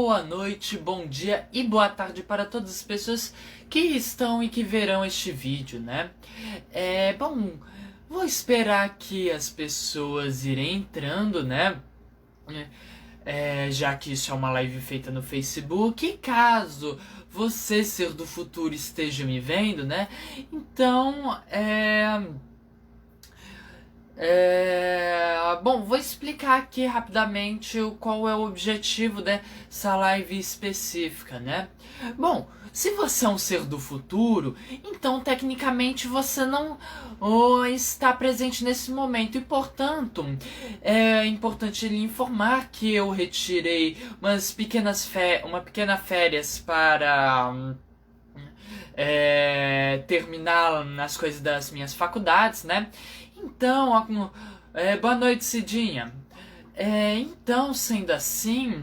boa noite, bom dia e boa tarde para todas as pessoas que estão e que verão este vídeo, né? Bom, vou esperar que as pessoas irem entrando, né? Já que isso é uma live feita no Facebook, e caso você, ser do futuro, esteja me vendo, né? Então, bom, vou explicar aqui rapidamente qual é o objetivo dessa live específica, né? Bom, se você é um ser do futuro, então tecnicamente você não está presente nesse momento e, portanto, é importante lhe informar que eu retirei uma pequena férias para terminar as coisas das minhas faculdades, né? Então, boa noite, Cidinha. Então, sendo assim,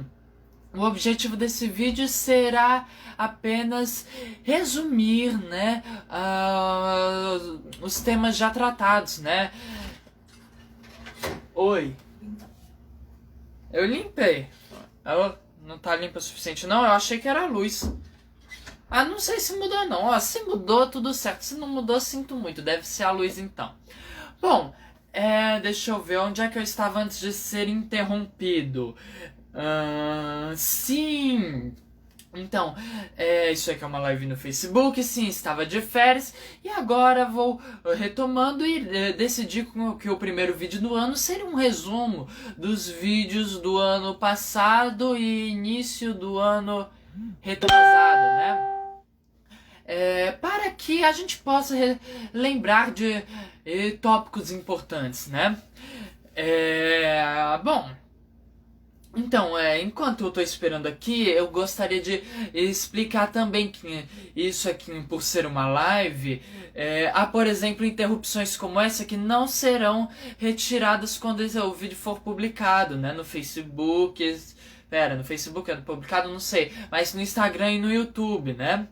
o objetivo desse vídeo será apenas resumir, né, os temas já tratados, né? Oi. Eu limpei. Ela não tá limpa o suficiente, não? Eu achei que era a luz. Ah, não sei se mudou, não. Ó, se mudou, tudo certo. Se não mudou, sinto muito. Deve ser a luz, então. Bom, deixa eu ver. Onde é que eu estava antes de ser interrompido? Sim! Então, isso aqui é uma live no Facebook. Sim, estava de férias. E agora vou retomando e decidi que o primeiro vídeo do ano seria um resumo dos vídeos do ano passado e início do ano retrasado, né? Para que a gente possa lembrar de tópicos importantes, né? Bom, então, enquanto eu estou esperando aqui, eu gostaria de explicar também que isso aqui, por ser uma live, há, por exemplo, interrupções como essa que não serão retiradas quando o vídeo for publicado, né? No Facebook. No Facebook é publicado, não sei, mas no Instagram e no YouTube, né?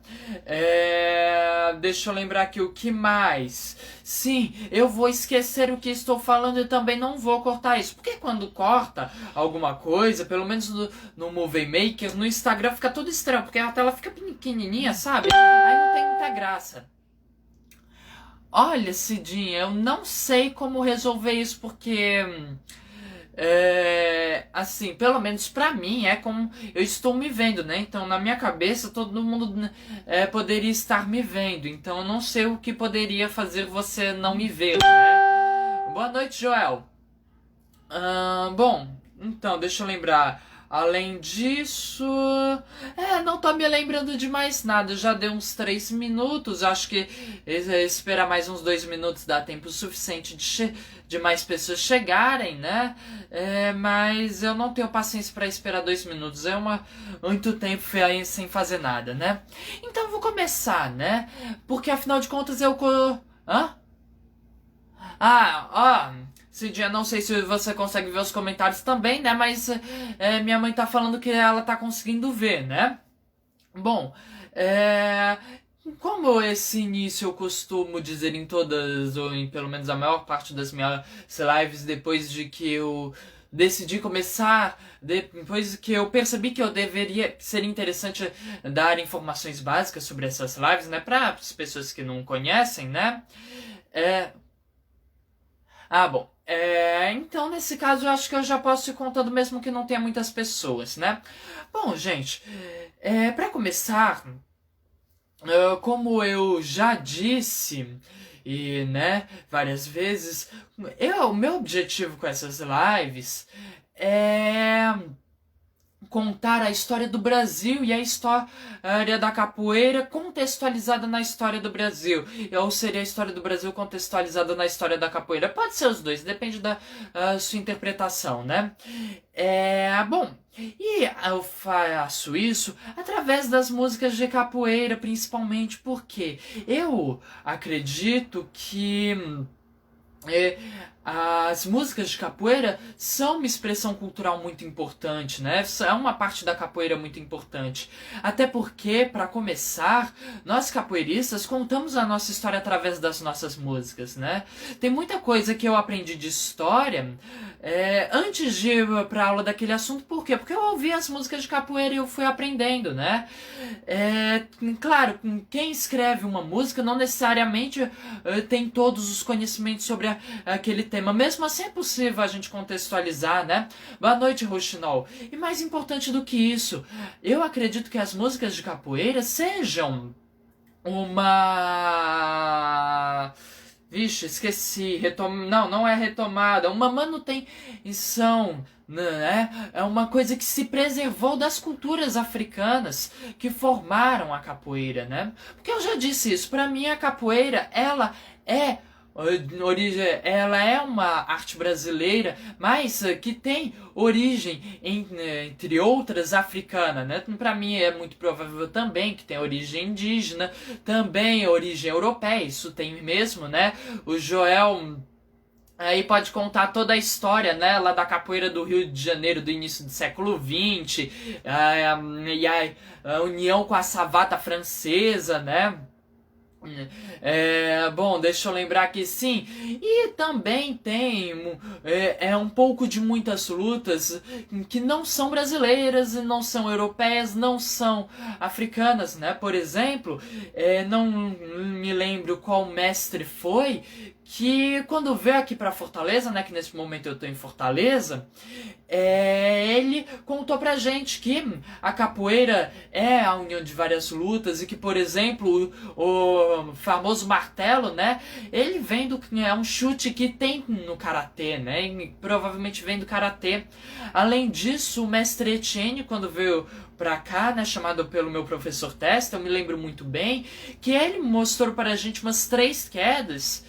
Deixa eu lembrar aqui o que mais. Sim, eu vou esquecer o que estou falando e também não vou cortar isso. Porque quando corta alguma coisa, pelo menos no Movie Maker, no Instagram fica tudo estranho, porque a tela fica pequenininha, sabe? Aí não tem muita graça. Olha, Cidinha, eu não sei como resolver isso, porque... assim, pelo menos pra mim é como eu estou me vendo, né? Então na minha cabeça todo mundo poderia estar me vendo. Então eu não sei o que poderia fazer você não me ver, né? Boa noite, Joel. Bom, então deixa eu lembrar. Além disso, não tô me lembrando de mais nada. Já deu uns 3 minutos. Acho que esperar mais uns 2 minutos dá tempo suficiente de mais pessoas chegarem, né? Mas eu não tenho paciência para esperar 2 minutos. Muito tempo sem fazer nada, né? Então eu vou começar, né? Porque afinal de contas Hã? Cidinha, não sei se você consegue ver os comentários também, né? Mas minha mãe tá falando que ela tá conseguindo ver, né? Bom, como esse início eu costumo dizer em todas, ou em pelo menos a maior parte das minhas lives, depois de que eu decidi começar, depois que eu percebi que eu seria interessante dar informações básicas sobre essas lives, né? Para as pessoas que não conhecem, né? Bom. Então, nesse caso, eu acho que eu já posso ir contando mesmo que não tenha muitas pessoas, né? Bom, gente, para começar, como eu já disse, e, né, várias vezes, o meu objetivo com essas lives é contar a história do Brasil e a história da capoeira contextualizada na história do Brasil. Ou seria a história do Brasil contextualizada na história da capoeira. Pode ser os dois, depende da sua interpretação, né? Bom, e eu faço isso através das músicas de capoeira, principalmente porque eu acredito que... as músicas de capoeira são uma expressão cultural muito importante, né? É uma parte da capoeira muito importante. Até porque, para começar, nós capoeiristas contamos a nossa história através das nossas músicas, né? Tem muita coisa que eu aprendi de história antes de ir para aula daquele assunto. Por quê? Porque eu ouvi as músicas de capoeira e eu fui aprendendo, né? Claro, quem escreve uma música não necessariamente tem todos os conhecimentos sobre aquele tema. Mesmo assim é possível a gente contextualizar, né? Boa noite, Rochinol. E mais importante do que isso, eu acredito que as músicas de capoeira sejam uma... Vixe, esqueci. Não é retomada. Uma manutenção, né? É uma coisa que se preservou das culturas africanas que formaram a capoeira, né? Porque eu já disse isso. Para mim, a capoeira, ela é uma arte brasileira, mas que tem origem, entre outras, africana, né? Para mim é muito provável também que tem origem indígena, também origem europeia, isso tem mesmo, né? O Joel aí pode contar toda a história, né, lá da capoeira do Rio de Janeiro do início do século XX, e a união com a savata francesa, né? Bom, deixa eu lembrar que sim. E também tem um pouco de muitas lutas que não são brasileiras, não são europeias, não são africanas, né? Por exemplo, não me lembro qual mestre foi que quando veio aqui pra Fortaleza, né, que nesse momento eu tô em Fortaleza, ele contou pra gente que a capoeira é a união de várias lutas e que, por exemplo, o famoso martelo, né, ele vem é um chute que tem no karatê, né, e provavelmente vem do karatê. Além disso, o mestre Etienne, quando veio pra cá, né, chamado pelo meu professor Testa, eu me lembro muito bem, que ele mostrou para a gente umas 3 quedas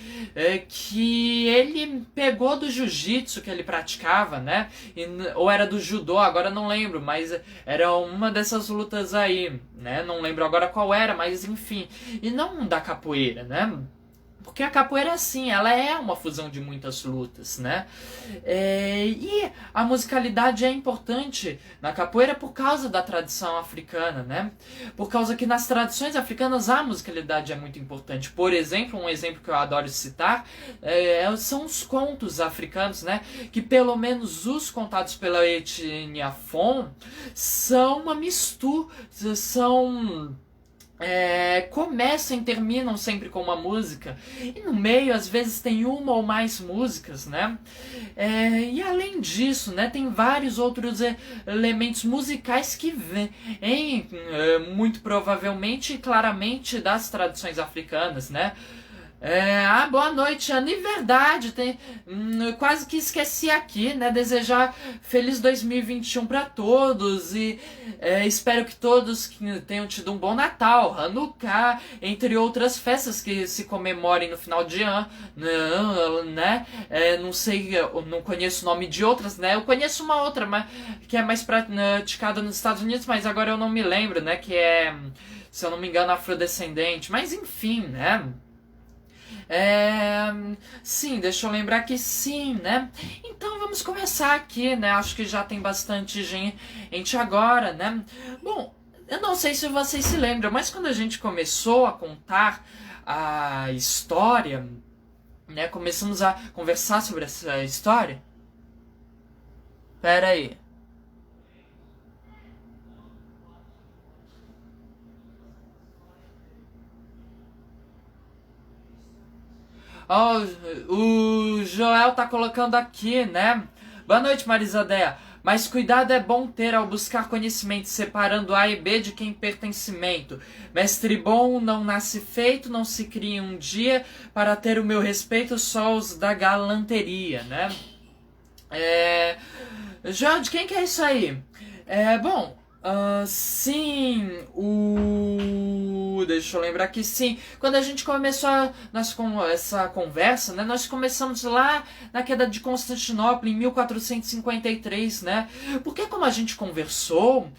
que ele pegou do jiu-jitsu que ele praticava, né, ou era do judô, agora não lembro, mas era uma dessas lutas aí, né, não lembro agora qual era, mas enfim, e não da capoeira, né. Porque a capoeira, assim, ela é uma fusão de muitas lutas, né? E a musicalidade é importante na capoeira por causa da tradição africana, né? Por causa que nas tradições africanas a musicalidade é muito importante. Por exemplo, um exemplo que eu adoro citar são os contos africanos, né? Que pelo menos os contados pela etnia Fon são uma mistura, começam e terminam sempre com uma música, e no meio às vezes tem uma ou mais músicas, né? E além disso, né, tem vários outros elementos musicais que vêm muito provavelmente e claramente das tradições africanas, né? Boa noite, Ana. E verdade, quase que esqueci aqui, né? Desejar feliz 2021 para todos e espero que todos tenham tido um bom Natal, Hanukkah, entre outras festas que se comemorem no final de ano, né? Não sei, eu não conheço o nome de outras, né? Eu conheço uma outra, mas que é mais praticada nos Estados Unidos, mas agora eu não me lembro, né? Que é, se eu não me engano, afrodescendente. Mas enfim, né? Sim, deixa eu lembrar que sim, né? Então vamos começar aqui, né? Acho que já tem bastante gente agora, né? Bom, eu não sei se vocês se lembram, mas quando a gente começou a contar a história, né? Começamos a conversar sobre essa história. Pera aí. Ó, o Joel tá colocando aqui, né? Boa noite, Marisadea. Mas cuidado é bom ter ao buscar conhecimento, separando A e B de quem pertencimento. Mestre bom não nasce feito, não se cria em um dia, para ter o meu respeito só os da galanteria, né? Joel, de quem que é isso aí? Bom, sim, deixa eu lembrar que sim. Quando a gente começou essa conversa, né, nós começamos lá na queda de Constantinopla em 1453, né? Porque como a gente conversou,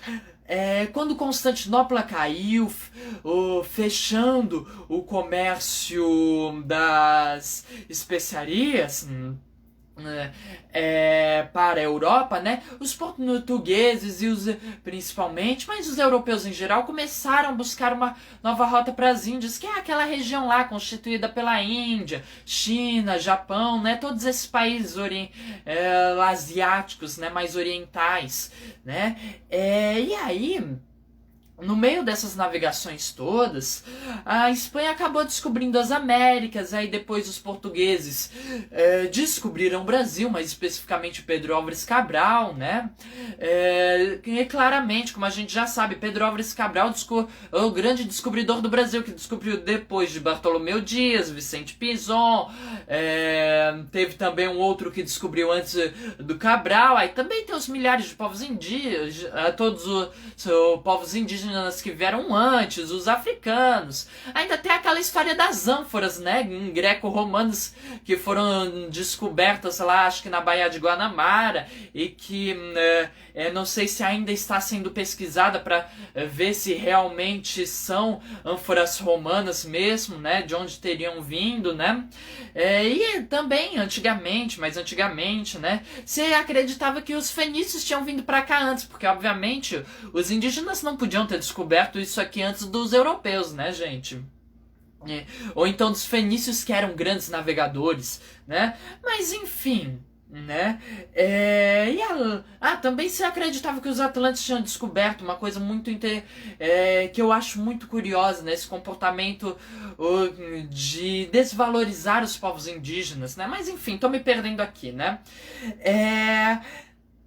quando Constantinopla caiu, fechando o comércio das especiarias, para a Europa, né? Os portugueses e os principalmente, mas os europeus em geral começaram a buscar uma nova rota para as Índias, que é aquela região lá constituída pela Índia, China, Japão, né? Todos esses países asiáticos, né? Mais orientais, né? E aí, no meio dessas navegações todas, a Espanha acabou descobrindo as Américas, aí depois os portugueses descobriram o Brasil, mais especificamente Pedro Álvares Cabral, né? E claramente, como a gente já sabe, Pedro Álvares Cabral o grande descobridor do Brasil, que descobriu depois de Bartolomeu Dias, Vicente Pinzon, teve também um outro que descobriu antes do Cabral, aí também tem os milhares de povos indígenas, todos os povos indígenas que vieram antes, os africanos. Ainda tem aquela história das ânforas, né, em greco-romanos, que foram descobertas lá, acho que na Baía de Guanabara, e que não sei se ainda está sendo pesquisada para ver se realmente são ânforas romanas mesmo, né, de onde teriam vindo, né. E também antigamente, né, se acreditava que os fenícios tinham vindo para cá antes, porque obviamente os indígenas não podiam ter descoberto isso aqui antes dos europeus, né, gente? Ou então dos fenícios, que eram grandes navegadores, né? Mas enfim, né? Também se acreditava que os atlantes tinham descoberto uma coisa muito que eu acho muito curiosa, né? Esse comportamento de desvalorizar os povos indígenas, né? Mas enfim, tô me perdendo aqui, né?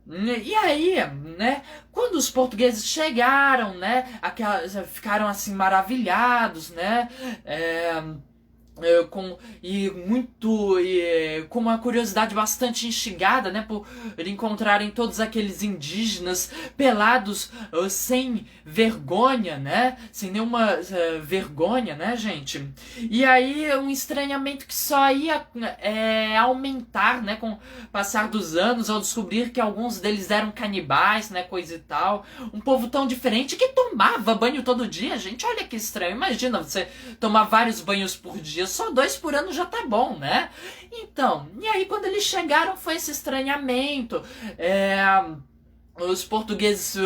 E aí, né, quando os portugueses chegaram, né, ficaram assim maravilhados, né, com uma curiosidade bastante instigada, né, por encontrarem todos aqueles indígenas pelados, sem vergonha, né, sem nenhuma vergonha, né, gente. E aí um estranhamento que só ia aumentar, né, com o passar dos anos, ao descobrir que alguns deles eram canibais, né, coisa e tal. Um povo tão diferente que tomava banho todo dia, gente. Olha que estranho. Imagina você tomar vários banhos por dia. Só 2 por ano já tá bom, né? Então, e aí quando eles chegaram foi esse estranhamento. Os portugueses,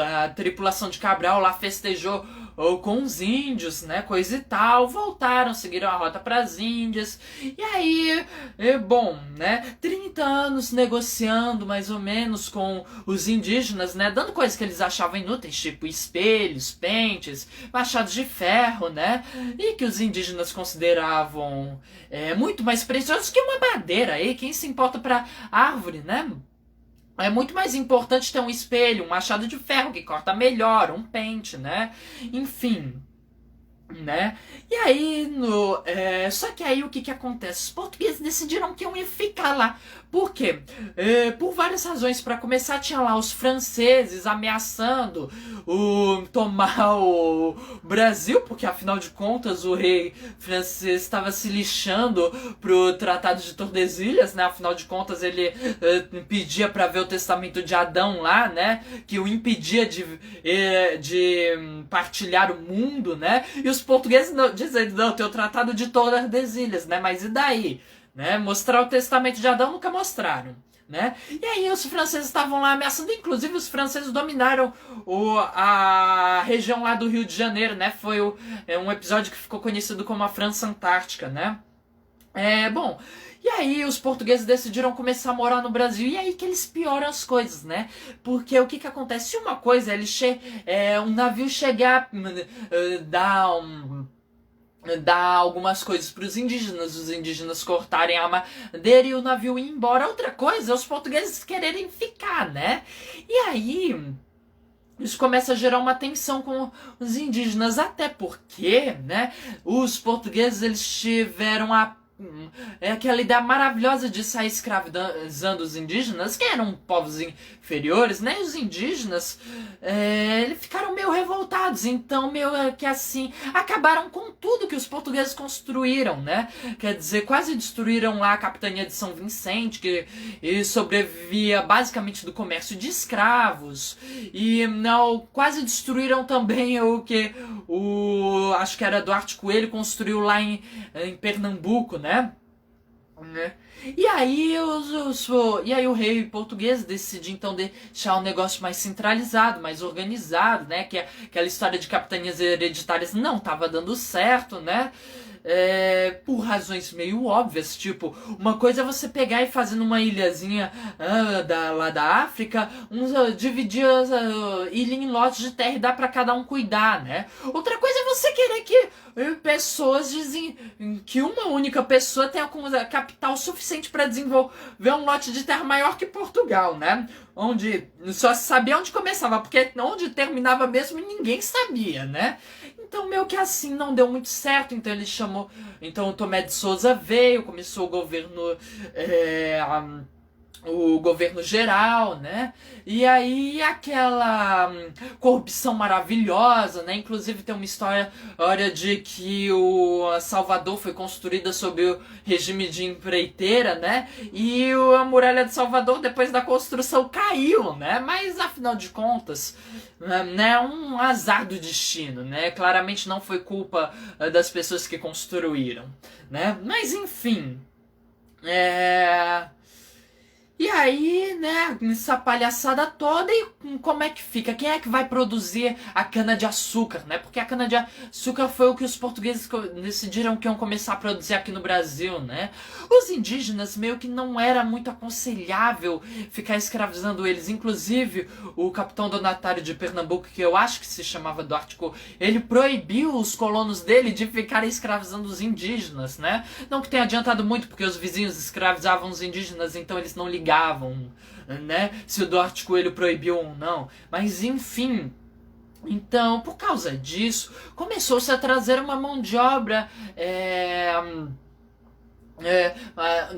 a tripulação de Cabral lá festejou com os índios, né, coisa e tal, voltaram, seguiram a rota para as Índias, e aí, bom, né, 30 anos negociando mais ou menos com os indígenas, né, dando coisas que eles achavam inúteis, tipo espelhos, pentes, machados de ferro, né, e que os indígenas consideravam muito mais preciosos que uma madeira, aí quem se importa para árvore, né? É muito mais importante ter um espelho, um machado de ferro que corta melhor, um pente, né? Enfim, né? E aí, só que aí o que acontece? Os portugueses decidiram que iam ficar lá. Por quê? Por várias razões. Para começar, tinha lá os franceses ameaçando tomar o Brasil, porque afinal de contas o rei francês estava se lixando pro Tratado de Tordesilhas, né? Afinal de contas ele pedia para ver o testamento de Adão lá, né? Que o impedia de partilhar o mundo, né? E os portugueses dizendo, não, tem o Tratado de Tordesilhas, né? Mas e daí? Né? Mostrar o testamento de Adão nunca mostraram, né? E aí os franceses estavam lá ameaçando, inclusive os franceses dominaram a região lá do Rio de Janeiro, né? Foi um episódio que ficou conhecido como a França Antártica, né? Bom, e aí os portugueses decidiram começar a morar no Brasil, e aí que eles pioram as coisas, né? Porque o que acontece? Se uma coisa é um navio chegar, dar algumas coisas para os indígenas cortarem a madeira e o navio ir embora. Outra coisa é os portugueses quererem ficar, né? E aí isso começa a gerar uma tensão com os indígenas, até porque, né, os portugueses eles tiveram aquela ideia maravilhosa de sair escravizando os indígenas, que eram povos inferiores, né? E os indígenas eles ficaram meio revoltados, então meio que assim acabaram com tudo que os portugueses construíram, né? Quer dizer, quase destruíram lá a capitania de São Vicente, que sobrevivia basicamente do comércio de escravos, e quase destruíram também acho que era Duarte Coelho construiu lá em Pernambuco, né? E aí o rei português decide então deixar o negócio mais centralizado, mais organizado, né? Que aquela história de capitanias hereditárias não estava dando certo, né? Por razões meio óbvias, tipo, uma coisa é você pegar e fazer numa ilhazinha lá da África, dividir a ilha em lotes de terra e dar pra cada um cuidar, né? Outra coisa é você querer que pessoas dizem que uma única pessoa tenha capital suficiente para desenvolver um lote de terra maior que Portugal, né? Onde só se sabia onde começava, porque onde terminava mesmo ninguém sabia, né? Então meio que assim não deu muito certo, então ele chamou, então o Tomé de Souza veio, começou o governo geral, né? E aí aquela corrupção maravilhosa, né? Inclusive tem uma história de que o Salvador foi construída sob o regime de empreiteira, né? E a muralha de Salvador depois da construção caiu, né? Mas afinal de contas, né? Um azar do destino, né? Claramente não foi culpa das pessoas que construíram, né? Mas enfim, E aí, né, essa palhaçada toda, e como é que fica? Quem é que vai produzir a cana-de-açúcar, né? Porque a cana-de-açúcar foi o que os portugueses decidiram que iam começar a produzir aqui no Brasil, né? Os indígenas meio que não era muito aconselhável ficar escravizando eles. Inclusive, o capitão donatário de Pernambuco, que eu acho que se chamava Duarte Couto, ele proibiu os colonos dele de ficarem escravizando os indígenas, né? Não que tenha adiantado muito, porque os vizinhos escravizavam os indígenas, então eles não ligavam, né? Se o Duarte Coelho proibiu ou não. Mas enfim. Então, por causa disso, começou-se a trazer uma mão de obra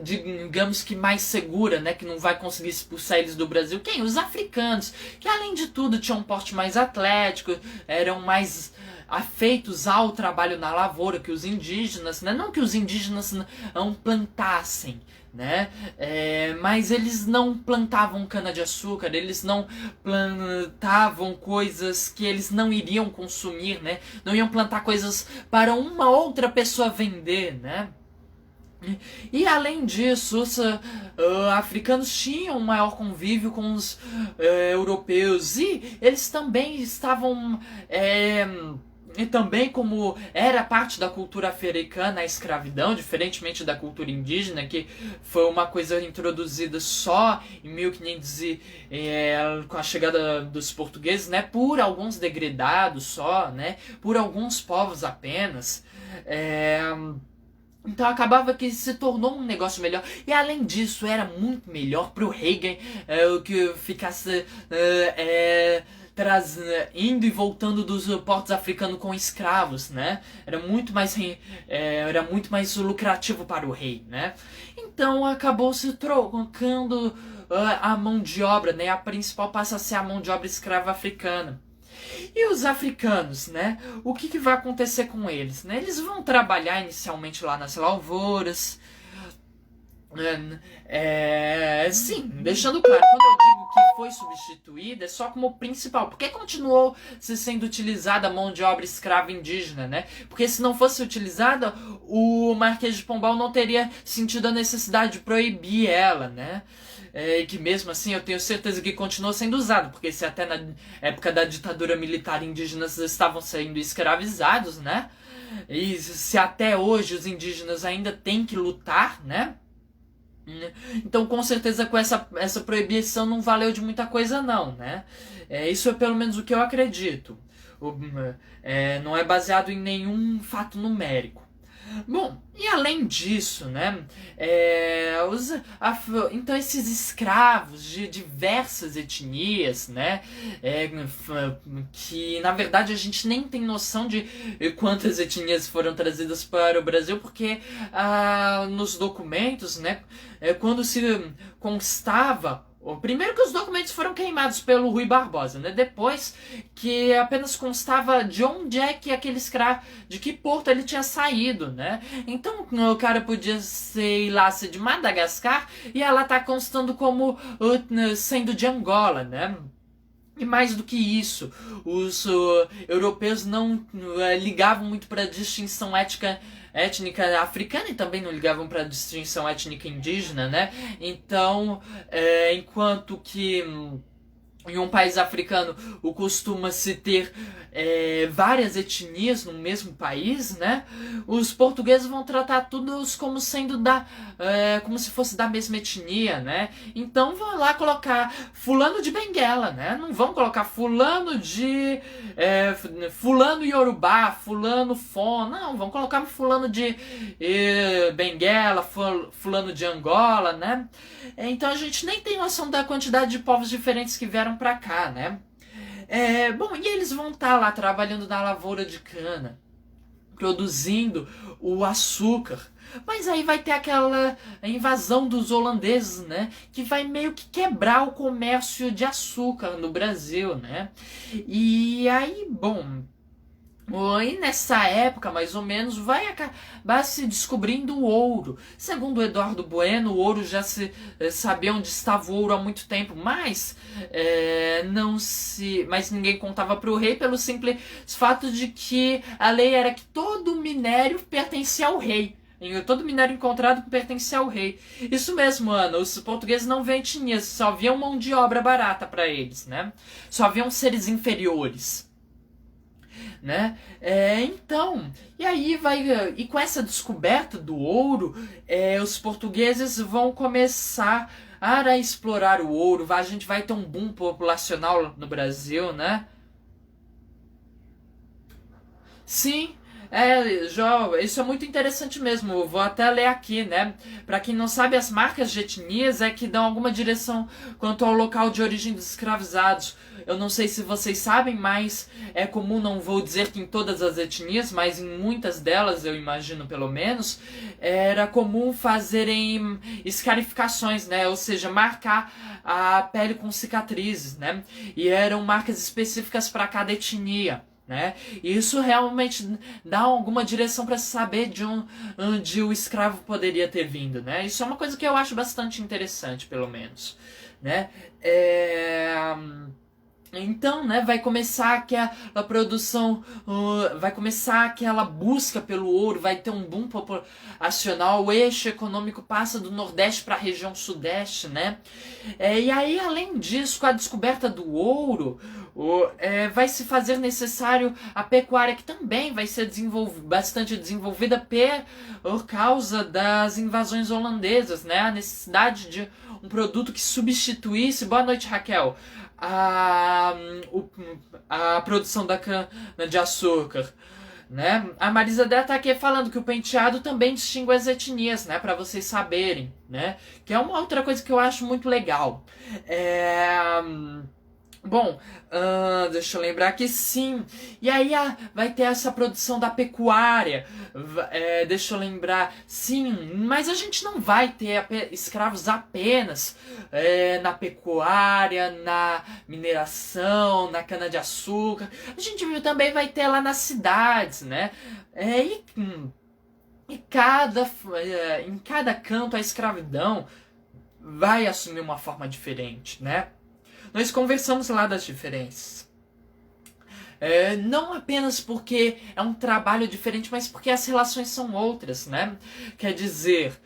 digamos que mais segura, né, que não vai conseguir expulsar eles do Brasil. Quem? Os africanos, que além de tudo tinham um porte mais atlético, eram mais afeitos ao trabalho na lavoura que os indígenas, né? Não que os indígenas não plantassem, né? Mas eles não plantavam cana-de-açúcar, eles não plantavam coisas que eles não iriam consumir, né? Não iam plantar coisas para uma outra pessoa vender, né? E além disso, os africanos tinham um maior convívio com os europeus, e eles também estavam e também, como era parte da cultura africana a escravidão, diferentemente da cultura indígena, que foi uma coisa introduzida só em 1500 com a chegada dos portugueses, né, por alguns degredados só, né, por alguns povos apenas. Então acabava que se tornou um negócio melhor. E além disso, era muito melhor pro rei o que ficasse indo e voltando dos portos africanos com escravos, né? Era muito mais lucrativo para o rei, né? Então acabou se trocando a mão de obra, né? A principal passa a ser a mão de obra escrava africana. E os africanos, né? O que vai acontecer com eles, né? Eles vão trabalhar inicialmente lá nas lavouras. Sim, deixando claro, quando eu digo que foi substituída, é só como principal, porque continuou se sendo utilizada a mão de obra escrava indígena, né? Porque se não fosse utilizada, o Marquês de Pombal não teria sentido a necessidade de proibir ela, né? E que mesmo assim eu tenho certeza que continuou sendo usado, porque se até na época da ditadura militar indígenas estavam sendo escravizados, né? E se até hoje os indígenas ainda têm que lutar, né? Então com certeza com essa proibição não valeu de muita coisa não, né? Isso é pelo menos o que eu acredito. Não é baseado em nenhum fato numérico. Bom, e além disso, né, então esses escravos de diversas etnias, né, que na verdade a gente nem tem noção de quantas etnias foram trazidas para o Brasil, porque nos documentos, né, quando se constava. Primeiro que os documentos foram queimados pelo Rui Barbosa, né? Depois que apenas constava de onde é que aquele escravo, de que porto ele tinha saído, né? Então o cara podia ser de Madagascar e ela tá constando como sendo de Angola, né? E mais do que isso, os europeus não ligavam muito para a distinção étnica africana e também não ligavam para a distinção étnica indígena, né? Então, enquanto que em um país africano costuma-se ter várias etnias no mesmo país, né? Os portugueses vão tratar todos como sendo como se fosse da mesma etnia, né? Então vão lá colocar fulano de Benguela, né? Não vão colocar fulano de fulano Yorubá, fulano Fon, não, vão colocar fulano de Benguela, fulano de Angola, né? Então a gente nem tem noção da quantidade de povos diferentes que vieram pra cá, né? Bom, e eles vão estar lá trabalhando na lavoura de cana, produzindo o açúcar. Mas aí vai ter aquela invasão dos holandeses, né? Que vai meio que quebrar o comércio de açúcar no Brasil, né? E aí, bom, e nessa época, mais ou menos, vai acabar se descobrindo o ouro. Segundo Eduardo Bueno, o ouro já se sabia onde estava o ouro há muito tempo, mas mas ninguém contava para o rei pelo simples fato de que a lei era que todo minério pertencia ao rei. Todo minério encontrado pertencia ao rei. Isso mesmo, Ana. Os portugueses não viam etnias, só viam mão de obra barata para eles, né? Só viam seres inferiores. Né? Então, e aí e com essa descoberta do ouro, os portugueses vão começar a explorar o ouro. A gente vai ter um boom populacional no Brasil, né? Sim. Isso é muito interessante mesmo. Eu vou até ler aqui, né? Para quem não sabe, as marcas de etnias que dão alguma direção quanto ao local de origem dos escravizados. Eu não sei se vocês sabem, mas é comum, não vou dizer que em todas as etnias, mas em muitas delas, eu imagino pelo menos, era comum fazerem escarificações, né? Ou seja, marcar a pele com cicatrizes, né? E eram marcas específicas para cada etnia. Né? E isso realmente dá alguma direção para saber de onde o escravo poderia ter vindo, né? Isso é uma coisa que eu acho bastante interessante, pelo menos, né? Então, né, vai começar aquela produção, vai começar aquela busca pelo ouro, vai ter um boom populacional, o eixo econômico passa do Nordeste para a região Sudeste, né? E aí, além disso, com a descoberta do ouro, vai se fazer necessário a pecuária, que também vai ser bastante desenvolvida por causa das invasões holandesas, né? A necessidade de um produto que substituísse... Boa noite, Raquel. A produção da cana-de-açúcar, né? A Marisa Dé tá aqui falando que o penteado também distingue as etnias, né? Para vocês saberem, né? Que é uma outra coisa que eu acho muito legal. Bom, deixa eu lembrar que sim. E aí vai ter essa produção da pecuária. Deixa eu lembrar. Sim, mas a gente não vai ter escravos apenas na pecuária, na mineração, na cana-de-açúcar. A gente também vai ter lá nas cidades, né? Em cada canto a escravidão vai assumir uma forma diferente, né? Nós conversamos lá das diferenças. Não apenas porque é um trabalho diferente, mas porque as relações são outras, né? Quer dizer,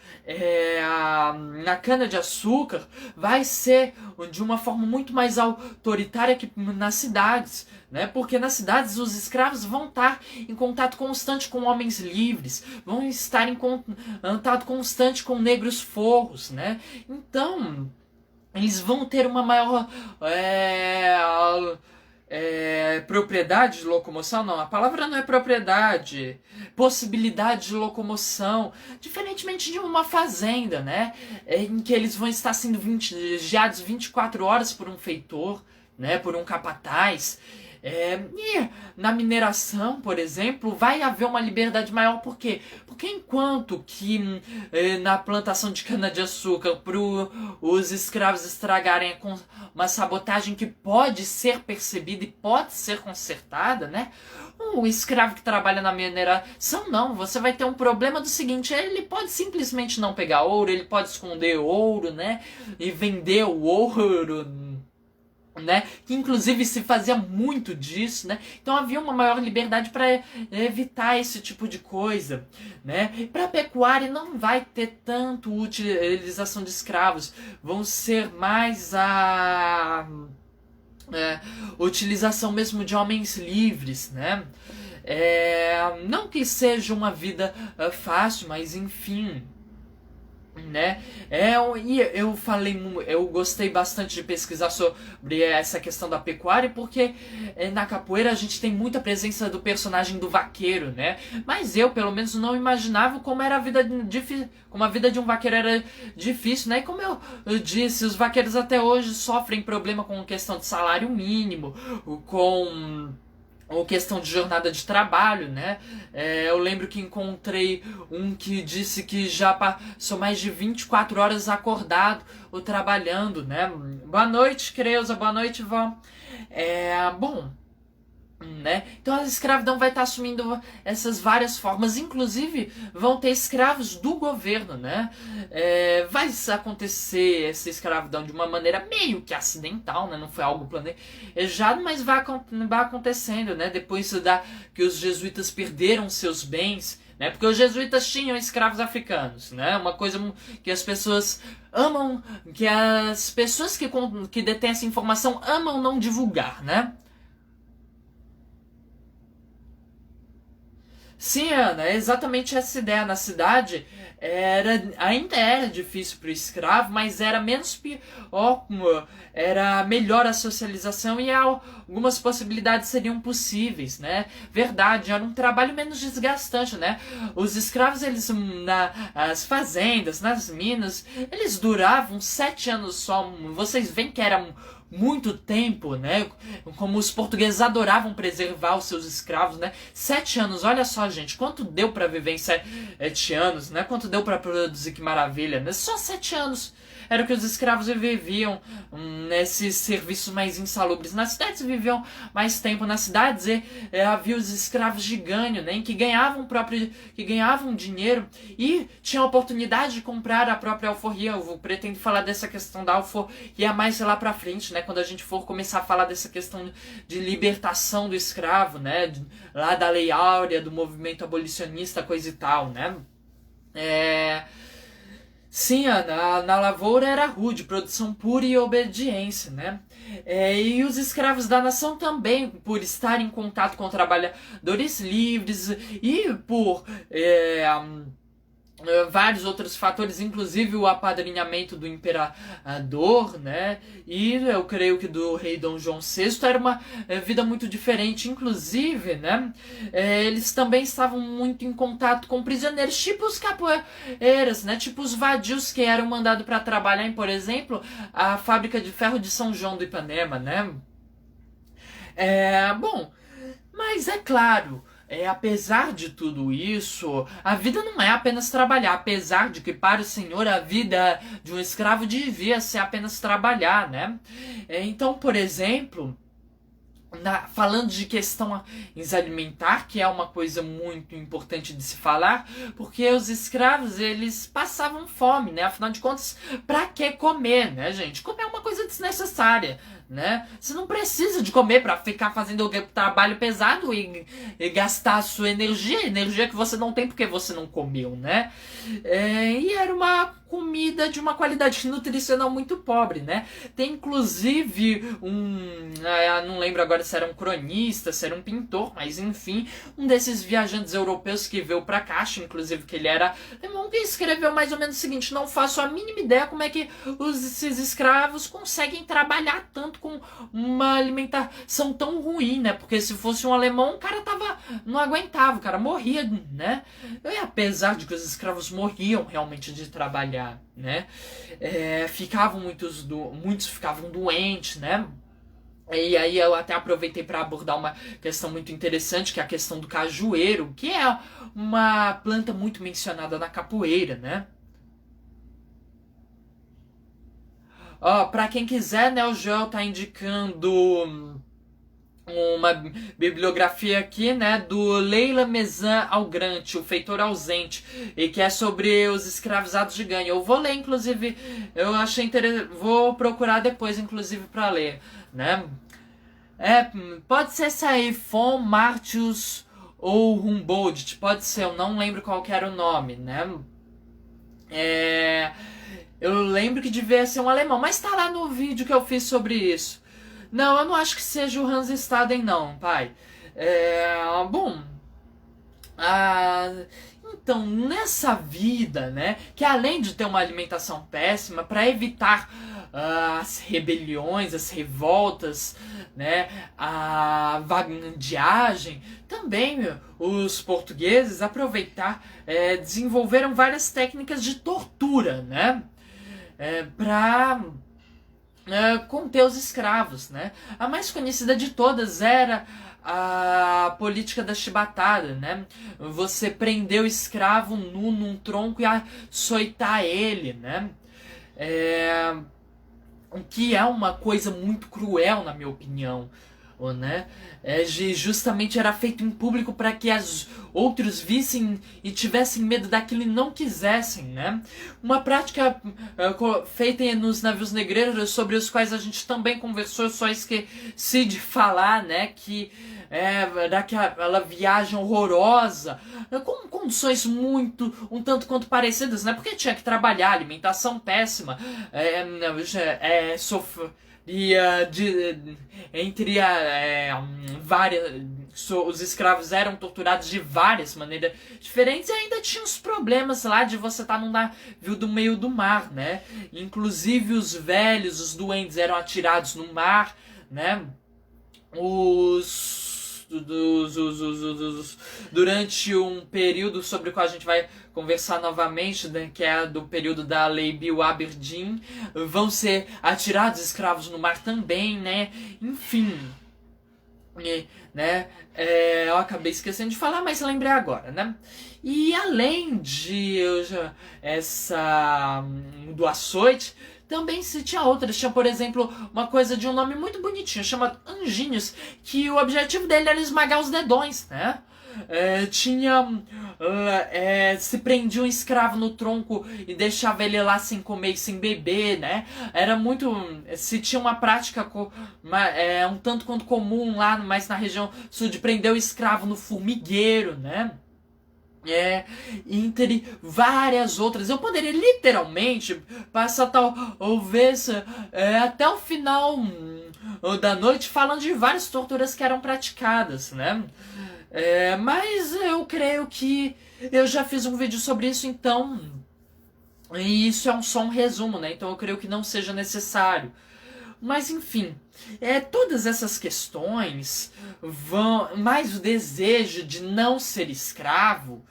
na cana-de-açúcar vai ser de uma forma muito mais autoritária que nas cidades, né? Porque nas cidades os escravos vão estar em contato constante com homens livres, vão estar em contato constante com negros forros, né? Então... eles vão ter uma maior propriedade de locomoção. Não, a palavra não é propriedade. Possibilidade de locomoção. Diferentemente de uma fazenda, né? Em que eles vão estar sendo vigiados 24 horas por um feitor, né? Por um capataz. E na mineração, por exemplo, vai haver uma liberdade maior. Por quê? Porque enquanto que na plantação de cana-de-açúcar, para os escravos estragarem com uma sabotagem que pode ser percebida e pode ser consertada, né? O escravo que trabalha na mineração, não. Você vai ter um problema do seguinte: ele pode simplesmente não pegar ouro, ele pode esconder ouro, né? E vender o ouro né? Que inclusive se fazia muito disso, né? Então havia uma maior liberdade para evitar esse tipo de coisa, né? Para a pecuária não vai ter tanto utilização de escravos, vão ser mais a utilização mesmo de homens livres, né? Não que seja uma vida fácil, mas enfim, né? Eu falei, eu gostei bastante de pesquisar sobre essa questão da pecuária, porque na capoeira a gente tem muita presença do personagem do vaqueiro, né? Mas eu, pelo menos, não imaginava como era a vida difícil, como a vida de um vaqueiro era difícil, né? E como eu disse, os vaqueiros até hoje sofrem problema com questão de salário mínimo, com ou questão de jornada de trabalho, né? Eu lembro que encontrei um que disse que já passou mais de 24 horas acordado ou trabalhando, né? Boa noite, Creuza. Boa noite, vó. Bom, né? Então a escravidão vai estar assumindo essas várias formas, inclusive vão ter escravos do governo, né? Vai acontecer essa escravidão de uma maneira meio que acidental, né? Não foi algo planejado, mas vai acontecendo, né? Depois que os jesuítas perderam seus bens, né? Porque os jesuítas tinham escravos africanos, né? Uma coisa que as pessoas amam, que as pessoas que detêm essa informação amam não divulgar, né? Sim, Ana, é exatamente essa ideia. Na cidade ainda era difícil para o escravo, mas era menos pior, era melhor a socialização e algumas possibilidades seriam possíveis, né? Verdade, era um trabalho menos desgastante, né? Os escravos, eles nas fazendas, nas minas, eles duravam 7 anos só. Vocês veem que era muito tempo, né? Como os portugueses adoravam preservar os seus escravos, né? 7 anos, olha só, gente, quanto deu para viver em 7 anos, né? Quanto deu para produzir, que maravilha, né? Só 7 anos era o que os escravos viviam nesses serviços mais insalubres. Nas cidades viviam mais tempo. Nas cidades havia os escravos de ganho, né? Que ganhavam dinheiro e tinham a oportunidade de comprar a própria alforria. Eu pretendo falar dessa questão da alforria mais lá pra frente, né? Quando a gente for começar a falar dessa questão de libertação do escravo, né? Lá da Lei Áurea, do movimento abolicionista, coisa e tal, né? Sim, na lavoura era rude, produção pura e obediência, né? E os escravos da nação também, por estar em contato com trabalhadores livres e por vários outros fatores, inclusive o apadrinhamento do imperador, né? E eu creio que do rei Dom João VI era uma vida muito diferente, inclusive, né? Eles também estavam muito em contato com prisioneiros, tipo os capoeiras, né? Tipo os vadios que eram mandados para trabalhar em, por exemplo, a fábrica de ferro de São João do Ipanema, né? Bom, mas é claro, apesar de tudo isso, a vida não é apenas trabalhar. Apesar de que para o Senhor a vida de um escravo devia ser apenas trabalhar, né? Então, por exemplo, falando de questão alimentar, que é uma coisa muito importante de se falar, porque os escravos, eles passavam fome, né? Afinal de contas, pra que comer, né, gente? Comer é uma coisa desnecessária, né? Você não precisa de comer pra ficar fazendo trabalho pesado e gastar a sua energia que você não tem porque você não comeu, né? E era uma comida de uma qualidade nutricional muito pobre, né? Tem inclusive não lembro agora se era um cronista, se era um pintor, mas enfim, um desses viajantes europeus que veio pra cá, inclusive que ele era alemão, que escreveu mais ou menos o seguinte: não faço a mínima ideia como é que esses escravos conseguem trabalhar tanto com uma alimentação tão ruim, né? Porque se fosse um alemão, o cara não aguentava, o cara morria, né? E apesar de que os escravos morriam realmente de trabalhar, né? Muitos ficavam doentes, né? E aí eu até aproveitei para abordar uma questão muito interessante, que é a questão do cajueiro, que é uma planta muito mencionada na capoeira, né? Para quem quiser, né, o Joel tá indicando uma bibliografia aqui, né, do Leila Mezan Algrante, O Feitor Ausente, e que é sobre os escravizados de Gânea. Eu vou ler, inclusive, eu achei interessante, vou procurar depois, inclusive, para ler, né. Pode ser essa aí, von Martius ou Humboldt, pode ser, eu não lembro qual que era o nome, né. Eu lembro que devia ser um alemão, mas tá lá no vídeo que eu fiz sobre isso. Não, eu não acho que seja o Hans Staden, não, pai. Bom, então, nessa vida, né, que além de ter uma alimentação péssima, para evitar as rebeliões, as revoltas, né, a vagabundagem, também os portugueses desenvolveram várias técnicas de tortura, né, para conter os escravos, né? A mais conhecida de todas era a política da chibatada, né? Você prender o escravo nu num tronco e açoitar ele, né? O que é uma coisa muito cruel, na minha opinião, né? Justamente era feito em público para que os outros vissem e tivessem medo daquilo e não quisessem, né? Uma prática feita nos navios negreiros, sobre os quais a gente também conversou, eu só esqueci de falar, né? Que daquela viagem horrorosa, com condições um tanto quanto parecidas, né? Porque tinha que trabalhar, alimentação péssima, os escravos eram torturados de várias maneiras diferentes e ainda tinha os problemas lá de você estar num navio do meio do mar, né? Inclusive os velhos, os doentes eram atirados no mar, né? Durante um período sobre o qual a gente vai conversar novamente, né, que é do período da Lei Bill Aberdeen, vão ser atirados escravos no mar também, né? Enfim, né? Eu acabei esquecendo de falar, mas lembrei agora, né? E além do açoite, também se tinha outras. Tinha, por exemplo, uma coisa de um nome muito bonitinho, chamado Anjinhos, que o objetivo dele era esmagar os dedões, né? Se prendia um escravo no tronco e deixava ele lá sem comer e sem beber, né? Era muito... Se tinha uma prática um tanto quanto comum lá, mais na região sul, de prender o escravo no formigueiro, né? Entre várias outras. Eu poderia literalmente passar talvez até o final da noite falando de várias torturas que eram praticadas, né? Mas eu creio que eu já fiz um vídeo sobre isso, então... E isso é só um resumo, né? Então eu creio que não seja necessário. Mas enfim, todas essas questões mais o desejo de não ser escravo,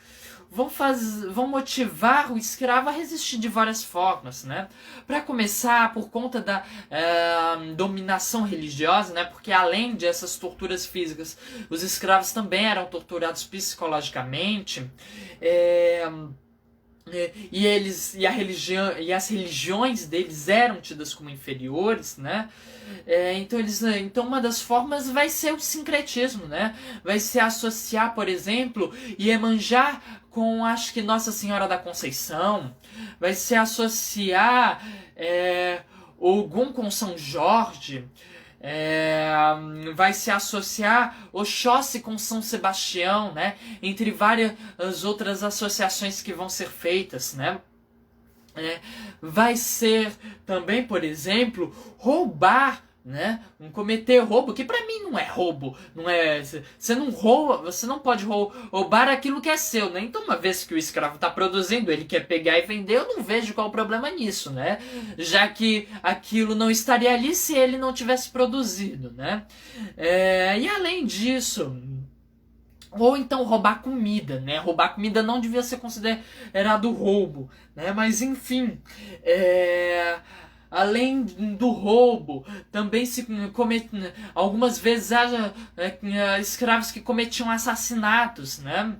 vão motivar o escravo a resistir de várias formas, né? Para começar, por conta da dominação religiosa, né? Porque além dessas torturas físicas, os escravos também eram torturados psicologicamente. E as religiões deles eram tidas como inferiores, né? Então uma das formas vai ser o sincretismo, né? Vai ser associar, por exemplo, Iemanjá com, acho que, Nossa Senhora da Conceição. Vai ser associar Ogum com São Jorge. Vai se associar Oxóssi com São Sebastião, né? Entre várias outras associações que vão ser feitas, né? Vai ser também, por exemplo, roubar, né? Cometer roubo, que pra mim não é roubo, não é. Você não rouba, você não pode roubar aquilo que é seu, né? Então, uma vez que o escravo tá produzindo, ele quer pegar e vender, eu não vejo qual o problema nisso, né? Já que aquilo não estaria ali se ele não tivesse produzido, né? E além disso, ou então roubar comida, né? Roubar comida não devia ser considerado roubo, né? Mas enfim, além do roubo, também se comete, algumas vezes há escravos que cometiam assassinatos, né?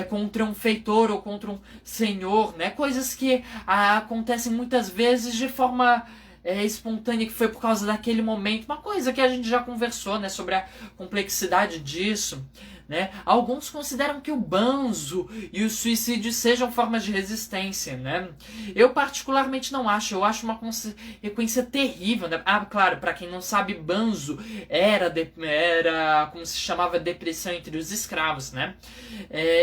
Contra um feitor ou contra um senhor, né? Coisas que acontecem muitas vezes de forma espontânea que foi por causa daquele momento, uma coisa que a gente já conversou, né, sobre a complexidade disso. Né? Alguns consideram que o banzo e o suicídio sejam formas de resistência, né? Eu particularmente não acho, eu acho uma consequência terrível, né? Ah, claro, para quem não sabe, banzo era como se chamava depressão entre os escravos, né?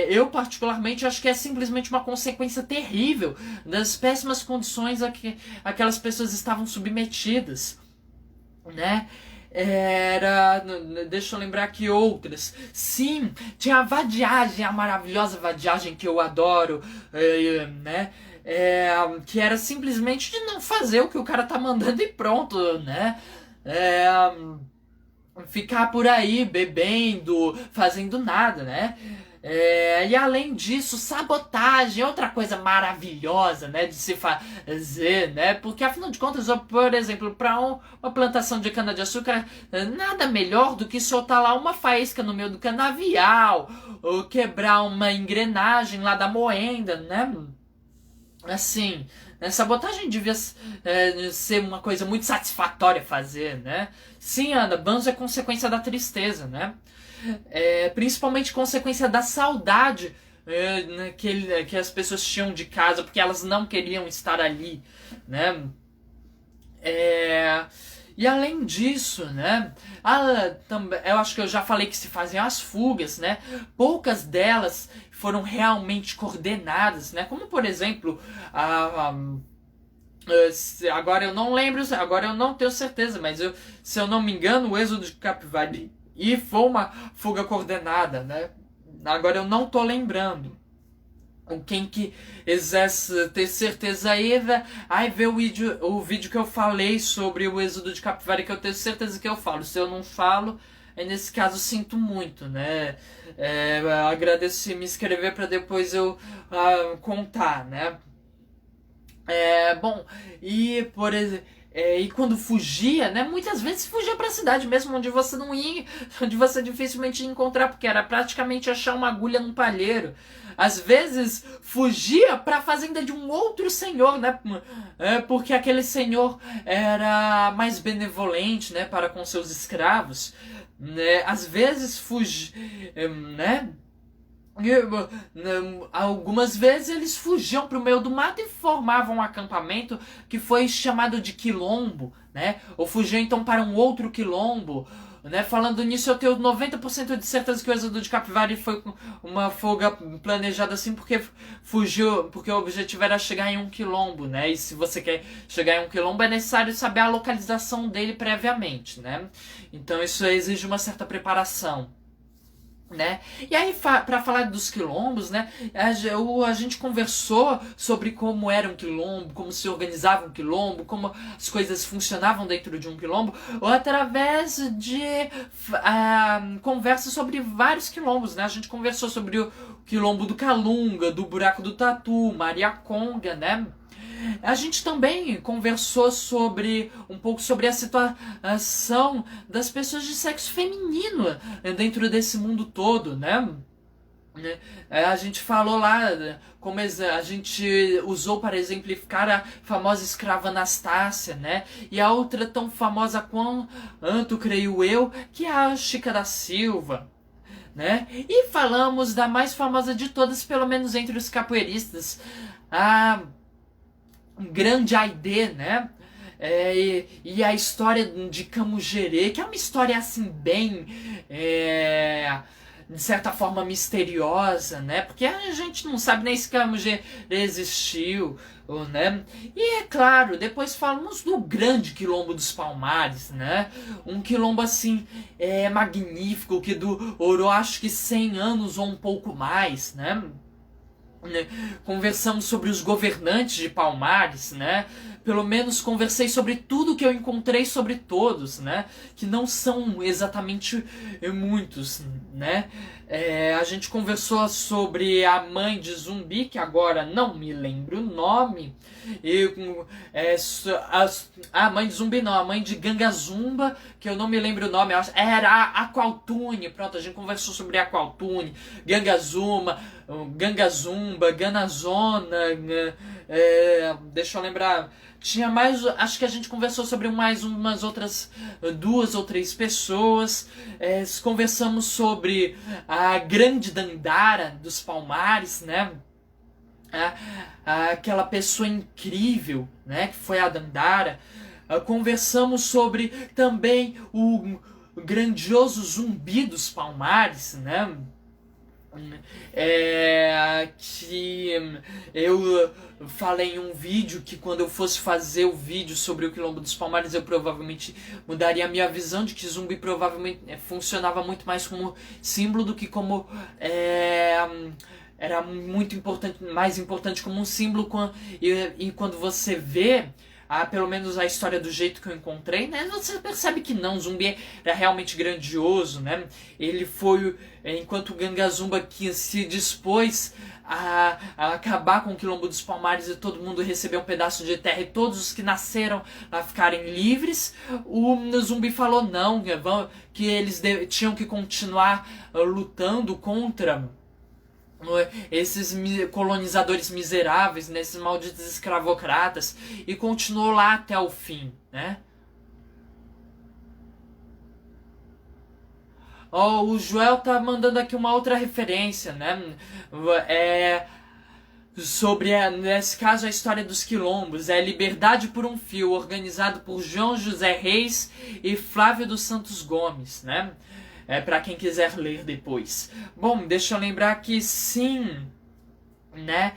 Eu particularmente acho que é simplesmente uma consequência terrível das péssimas condições a que aquelas pessoas estavam submetidas, né? Deixa eu lembrar aqui outras. Sim, tinha a vadiagem, a maravilhosa vadiagem que eu adoro, né? Que era simplesmente de não fazer o que o cara tá mandando e pronto, né? Ficar por aí bebendo, fazendo nada, né? E além disso, sabotagem, outra coisa maravilhosa, né, de se fazer, né? Porque afinal de contas, por exemplo, para uma plantação de cana-de-açúcar, nada melhor do que soltar lá uma faísca no meio do canavial, ou quebrar uma engrenagem lá da moenda, né? Assim, né, sabotagem devia ser uma coisa muito satisfatória fazer, né? Sim, Ana, banzo é consequência da tristeza, né? Principalmente consequência da saudade né, que as pessoas tinham de casa, porque elas não queriam estar ali, né? E além disso, né? Eu acho que eu já falei que se faziam as fugas, né? Poucas delas foram realmente coordenadas, né? Como por exemplo agora eu não lembro, agora eu não tenho certeza, mas se eu não me engano, o êxodo de Capivari e foi uma fuga coordenada, né? Agora eu não tô lembrando. Quem que exerce ter certeza aí, vê o vídeo que eu falei sobre o êxodo de Capivari, que eu tenho certeza que eu falo. Se eu não falo, nesse caso sinto muito, né? Agradeço se me inscrever para depois eu contar, né? Bom, e por exemplo, e quando fugia, né, muitas vezes fugia para a cidade mesmo, onde você não ia, onde você dificilmente ia encontrar, porque era praticamente achar uma agulha num palheiro. Às vezes fugia para a fazenda de um outro senhor, né, porque aquele senhor era mais benevolente, né, para com seus escravos, né. Às vezes fugia, né. Algumas vezes eles fugiam para o meio do mato e formavam um acampamento que foi chamado de quilombo, né? Ou fugiam então para um outro quilombo, né? Falando nisso, eu tenho 90% de certeza que o êxodo de Capivari foi uma fuga planejada assim porque fugiu, porque o objetivo era chegar em um quilombo, né? E se você quer chegar em um quilombo é necessário saber a localização dele previamente, né? Então isso exige uma certa preparação, né? E aí, para falar dos quilombos, né, a gente conversou sobre como era um quilombo, como se organizava um quilombo, como as coisas funcionavam dentro de um quilombo, ou através de conversas sobre vários quilombos, né? A gente conversou sobre o quilombo do Calunga, do Buraco do Tatu, Mariaconga, né? A gente também conversou um pouco sobre a situação das pessoas de sexo feminino dentro desse mundo todo, né? A gente falou lá como a gente usou para exemplificar a famosa escrava Anastácia, né? E a outra tão famosa quanto, creio eu, que é a Chica da Silva, né? E falamos da mais famosa de todas, pelo menos entre os capoeiristas, a Grande Aidê, né? E a história de Camugere, que é uma história assim bem de certa forma misteriosa, né? Porque a gente não sabe nem se Camugere existiu, né? E é claro, depois falamos do grande quilombo dos Palmares, né? Um quilombo assim magnífico que durou acho que 100 anos ou um pouco mais, né? Conversamos sobre os governantes de Palmares, né? Pelo menos conversei sobre tudo que eu encontrei sobre todos, né? Que não são exatamente muitos, né? A gente conversou sobre a mãe de Zumbi, que agora não me lembro o nome. A mãe de Zumbi não, a mãe de Gangazumba, que eu não me lembro o nome, era a Aqualtune. Pronto, a gente conversou sobre a Aqualtune, Gangazumba, Ganazona, Deixa eu lembrar. Tinha mais. Acho que a gente conversou sobre mais umas outras 2 ou 3 pessoas. Conversamos sobre a grande Dandara dos Palmares, né? Aquela pessoa incrível, né? Que foi a Dandara. Conversamos sobre também o grandioso Zumbi dos Palmares, né? Que eu falei em um vídeo que quando eu fosse fazer o vídeo sobre o Quilombo dos Palmares eu provavelmente mudaria a minha visão de que Zumbi provavelmente funcionava muito mais como símbolo do que como era muito importante, mais importante como um símbolo e quando você vê pelo menos a história do jeito que eu encontrei, né? Você percebe que não, Zumbi era realmente grandioso, né? Ele foi, enquanto o Gangazumba que se dispôs a acabar com o Quilombo dos Palmares e todo mundo receber um pedaço de terra e todos os que nasceram a ficarem livres, o Zumbi falou não, que eles tinham que continuar lutando contra esses colonizadores miseráveis, né, esses malditos escravocratas, e continuou lá até o fim, né? O Joel tá mandando aqui uma outra referência, né? Sobre, nesse caso, a história dos quilombos. Liberdade por um Fio, organizado por João José Reis e Flávio dos Santos Gomes, né? Para quem quiser ler depois. Bom, deixa eu lembrar que sim, né?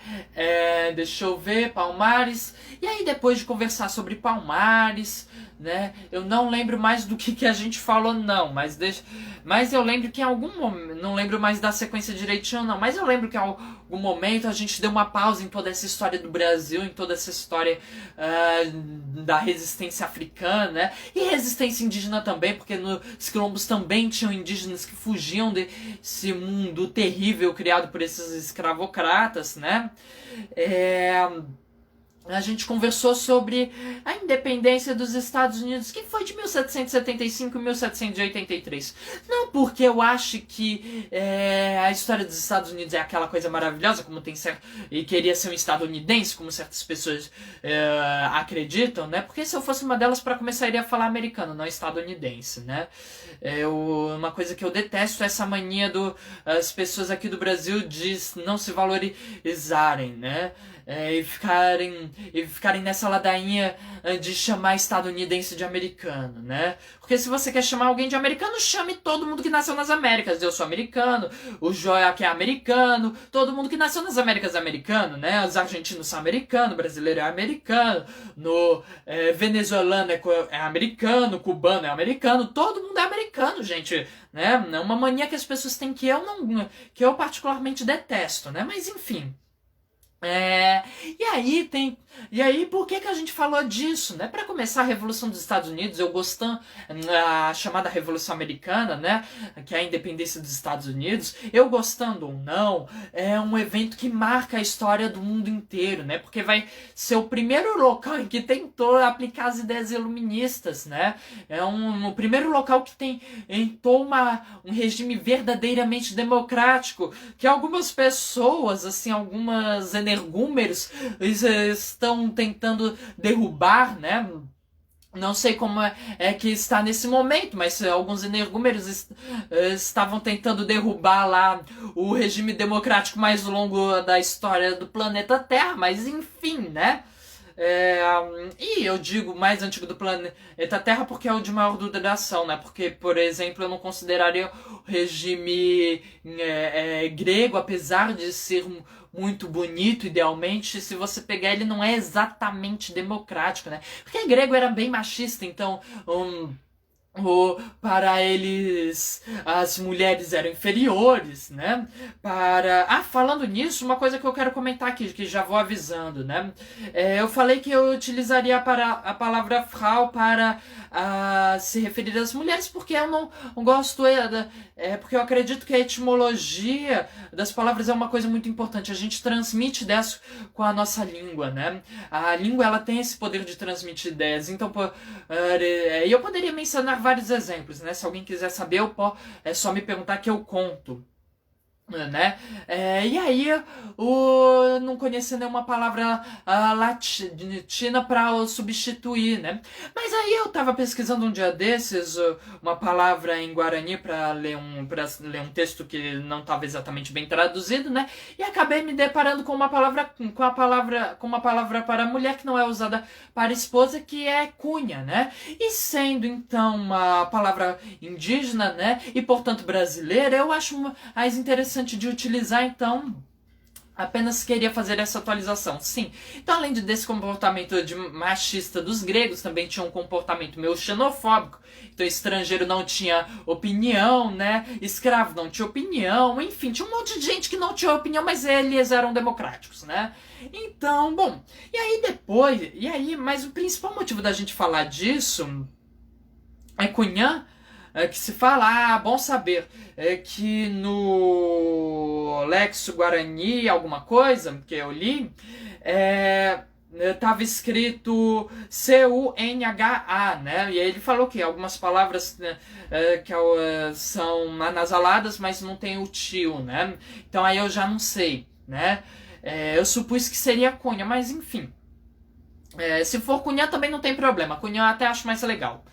Deixa eu ver, Palmares. E aí depois de conversar sobre Palmares, né? Eu não lembro mais do que a gente falou, não. Mas eu lembro que em algum momento, não lembro mais da sequência direitinho, não. Mas eu lembro que em algum momento a gente deu uma pausa em toda essa história do Brasil, em toda essa história da resistência africana, né? E resistência indígena também, porque nos quilombos também tinham indígenas que fugiam desse mundo terrível criado por esses escravocratas, né? A gente conversou sobre a independência dos Estados Unidos, que foi de 1775 e 1783. Não porque eu acho que a história dos Estados Unidos é aquela coisa maravilhosa, como tem certo, e queria ser um estadunidense, como certas pessoas acreditam, né? Porque se eu fosse uma delas, para começar, eu iria falar americano, não estadunidense, né? Uma coisa que eu detesto é essa mania das pessoas aqui do Brasil de não se valorizarem, né? E ficarem nessa ladainha de chamar estadunidense de americano, né? Porque se você quer chamar alguém de americano, chame todo mundo que nasceu nas Américas. Eu sou americano, o Joia que é americano, todo mundo que nasceu nas Américas é americano, né? Os argentinos são americanos, o brasileiro é americano, venezuelano é americano, cubano é americano, todo mundo é americano, gente, né? É uma mania que as pessoas têm que eu particularmente detesto, né? Mas enfim. E aí, por que a gente falou disso, né? Para começar, a Revolução dos Estados Unidos, eu gostando, a chamada Revolução Americana, né? Que é a independência dos Estados Unidos, eu gostando ou não, é um evento que marca a história do mundo inteiro, né? Porque vai ser o primeiro local em que tentou aplicar as ideias iluministas, né? O primeiro local que tentou um regime verdadeiramente democrático, que algumas pessoas, assim, algumas energúmeros estão tentando derrubar, né? Não sei como é que está nesse momento, mas alguns energúmeros estavam tentando derrubar lá o regime democrático mais longo da história do planeta Terra, mas enfim, né? E eu digo mais antigo do planeta Terra porque é o de maior duração, né? Porque, por exemplo, eu não consideraria o regime grego, apesar de ser muito bonito, idealmente, se você pegar ele não é exatamente democrático, né? Porque grego era bem machista, então para eles as mulheres eram inferiores, né? Falando nisso, uma coisa que eu quero comentar aqui, que já vou avisando, né? Eu falei que eu utilizaria a palavra Frau para se referir às mulheres, porque eu não gosto, porque eu acredito que a etimologia das palavras é uma coisa muito importante. A gente transmite ideias com a nossa língua, né? A língua, ela tem esse poder de transmitir ideias. Então, eu poderia mencionar vários exemplos, né? Se alguém quiser saber, é só me perguntar que eu conto. né? E aí, não conhecia nenhuma palavra latina para substituir, né? Mas aí eu tava pesquisando um dia desses uma palavra em Guarani para ler um texto que não estava exatamente bem traduzido, né? E acabei me deparando com uma palavra para mulher que não é usada para esposa, que é cunha, né? E sendo então uma palavra indígena, né? E portanto brasileira, eu acho mais interessante de utilizar, então apenas queria fazer essa atualização. Sim, então além desse comportamento machista dos gregos, também tinha um comportamento meio xenofóbico. Então estrangeiro não tinha opinião, né? Escravo não tinha opinião, enfim, tinha um monte de gente que não tinha opinião, mas eles eram democráticos, né? Então, bom, mas o principal motivo da gente falar disso é Cunhã, que se fala, bom saber, que no Lexo Guarani, alguma coisa que eu li, estava escrito C-U-N-H-A, né? E aí ele falou que algumas palavras, né, que são anasaladas, mas não tem o tio, né? Então aí eu já não sei, né? Eu supus que seria cunha, mas enfim. Se for cunhã também não tem problema. Cunhã eu até acho mais legal.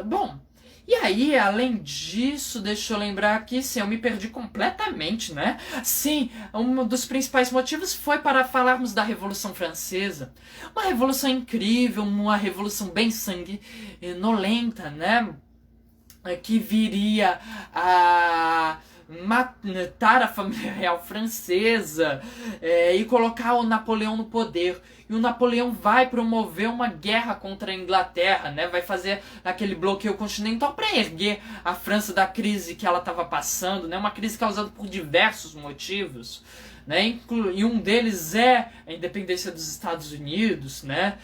Bom, e aí, além disso, deixa eu lembrar aqui, sim, eu me perdi completamente, né? Sim, um dos principais motivos foi para falarmos da Revolução Francesa. Uma revolução incrível, uma revolução bem sanguinolenta, né? Que viria a matar a família real francesa e colocar o Napoleão no poder. E o Napoleão vai promover uma guerra contra a Inglaterra, né? Vai fazer aquele bloqueio continental para erguer a França da crise que ela estava passando, né? Uma crise causada por diversos motivos, né? E um deles é a independência dos Estados Unidos, né?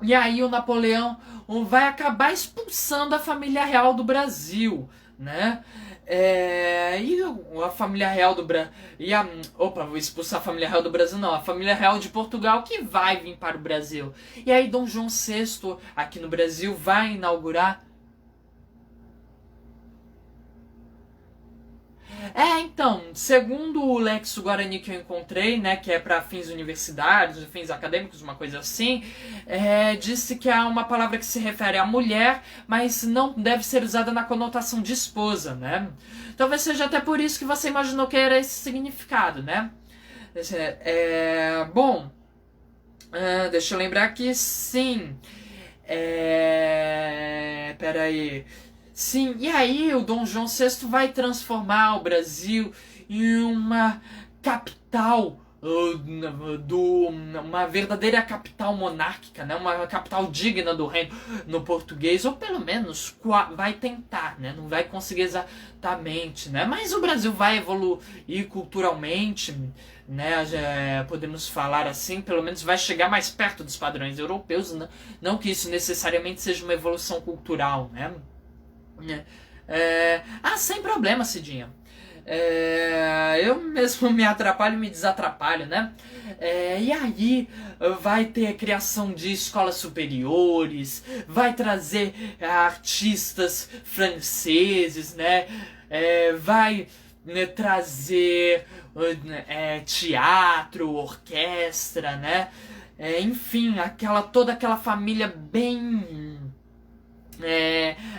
E aí o Napoleão vai acabar expulsando a família real do Brasil, né? E a família real do Brasil. Vou expulsar a família real do Brasil, não. A família real de Portugal que vai vir para o Brasil. E aí Dom João VI, aqui no Brasil, vai inaugurar. Então, segundo o Lexo Guarani que eu encontrei, né, que é para fins universitários, fins acadêmicos, uma coisa assim, disse que é uma palavra que se refere à mulher, mas não deve ser usada na conotação de esposa, né? Talvez seja até por isso que você imaginou que era esse significado, né? Bom, deixa eu lembrar que sim. Peraí. Sim, e aí o Dom João VI vai transformar o Brasil em uma capital uma verdadeira capital monárquica, né? Uma capital digna do reino no português, ou pelo menos vai tentar, né? Não vai conseguir exatamente, né? Mas o Brasil vai evoluir culturalmente, né? Podemos falar assim, pelo menos vai chegar mais perto dos padrões europeus, né? Não que isso necessariamente seja uma evolução cultural, né? Sem problema, Cidinha. Eu mesmo me atrapalho e me desatrapalho, né? E aí vai ter a criação de escolas superiores, vai trazer artistas franceses, né? Vai trazer teatro, orquestra, né? Enfim, toda aquela família bem...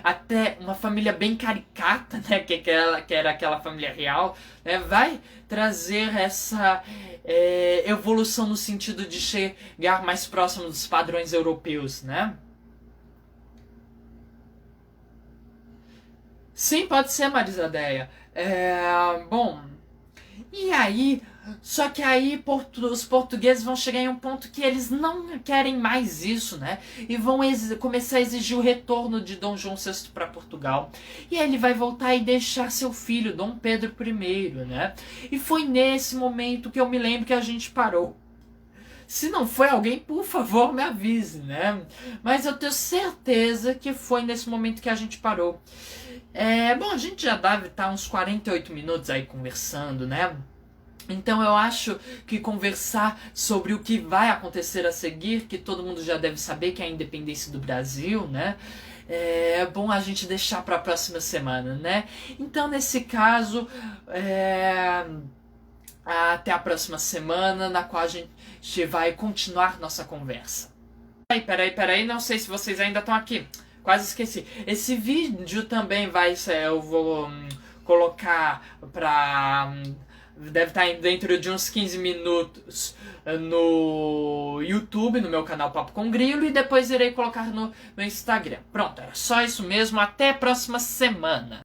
até uma família bem caricata, né, que era aquela família real, né, vai trazer essa evolução no sentido de chegar mais próximo dos padrões europeus, né? Sim, pode ser, Marisadeia. Bom, e aí... Só que aí os portugueses vão chegar em um ponto que eles não querem mais isso, né? E vão começar a exigir o retorno de Dom João VI para Portugal. E aí ele vai voltar e deixar seu filho, Dom Pedro I, né? E foi nesse momento que eu me lembro que a gente parou. Se não foi alguém, por favor, me avise, né? Mas eu tenho certeza que foi nesse momento que a gente parou. Bom, a gente já deve estar uns 48 minutos aí conversando, né? Então eu acho que conversar sobre o que vai acontecer a seguir, que todo mundo já deve saber, que é a independência do Brasil, né? é bom a gente deixar para a próxima semana, né? Então, nesse caso, até a próxima semana, na qual a gente vai continuar nossa conversa. Peraí, não sei se vocês ainda estão aqui. Quase esqueci. Esse vídeo também vai ser, eu vou colocar pra... deve estar dentro de uns 15 minutos no YouTube, no meu canal Papo com Grilo, e depois irei colocar no Instagram. Pronto, é só isso mesmo. Até a próxima semana.